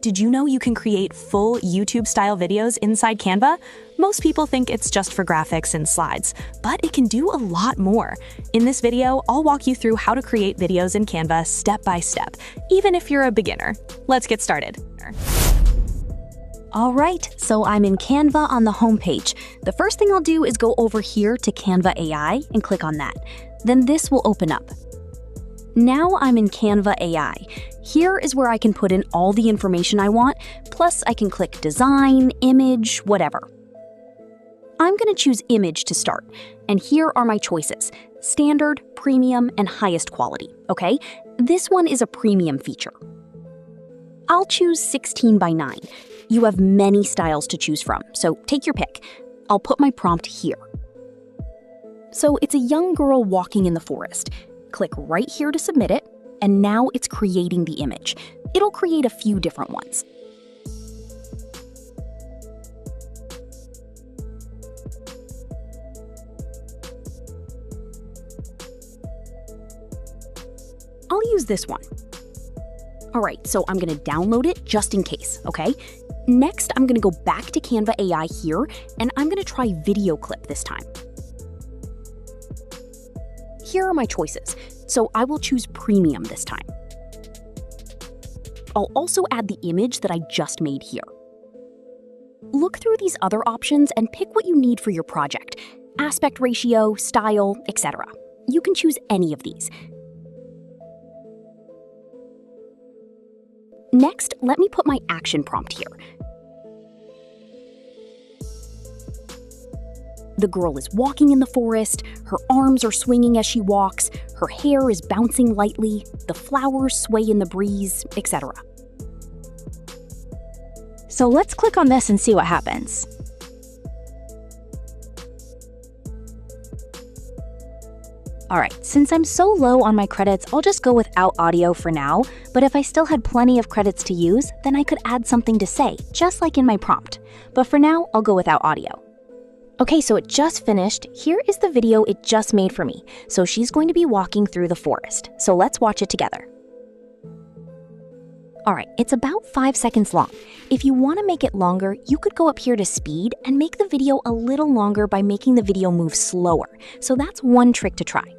Did you know you can create full YouTube-style videos inside Canva? Most people think it's just for graphics and slides, but it can do a lot more. In this video, I'll walk you through how to create videos in Canva step by step, even if you're a beginner. Let's get started. All right, so I'm in Canva on the homepage. The first thing I'll do is go over here to Canva AI and click on that. Then this will open up. Now I'm in Canva AI. Here is where I can put in all the information I want, plus I can click design, image, whatever. I'm gonna choose image to start, and here are my choices: standard, premium, and highest quality, okay? This one is a premium feature. I'll choose 16 by 9. You have many styles to choose from, so take your pick. I'll put my prompt here. So it's a young girl walking in the forest. Click right here to submit it, and now it's creating the image. It'll create a few different ones. I'll use this one. All right, so I'm gonna download it just in case, okay? Next, I'm gonna go back to Canva AI here, and I'm gonna try video clip this time. Here are my choices, so I will choose premium this time. I'll also add the image that I just made here. Look through these other options and pick what you need for your project: aspect ratio, style, etc. You can choose any of these. Next, let me put my action prompt here. The girl is walking in the forest, her arms are swinging as she walks, her hair is bouncing lightly, the flowers sway in the breeze, etc. So let's click on this and see what happens. Alright, since I'm so low on my credits, I'll just go without audio for now, but if I still had plenty of credits to use, then I could add something to say, just like in my prompt. But for now, I'll go without audio. Okay, so it just finished. Here is the video it just made for me. So she's going to be walking through the forest. So let's watch it together. All right, it's about 5 seconds long. If you want to make it longer, you could go up here to speed and make the video a little longer by making the video move slower. So that's one trick to try.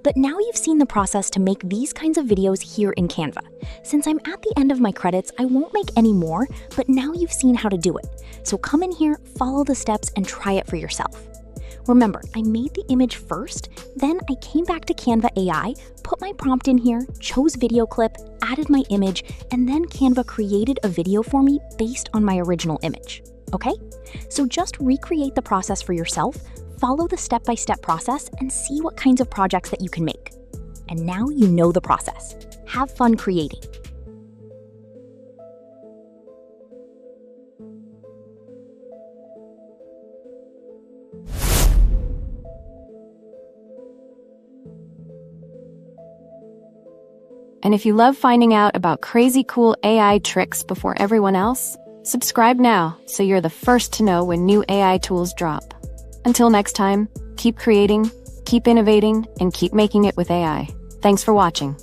But now you've seen the process to make these kinds of videos here in Canva. Since I'm at the end of my credits, I won't make any more, but now you've seen how to do it. So come in here, follow the steps, and try it for yourself. Remember, I made the image first, then I came back to Canva AI, put my prompt in here, chose video clip, added my image, and then Canva created a video for me based on my original image. Okay? So just recreate the process for yourself, follow the step-by-step process, and see what kinds of projects that you can make. And now you know the process. Have fun creating. And if you love finding out about crazy cool AI tricks before everyone else, subscribe now so you're the first to know when new AI tools drop. Until next time, keep creating, keep innovating, and keep making it with AI. Thanks for watching.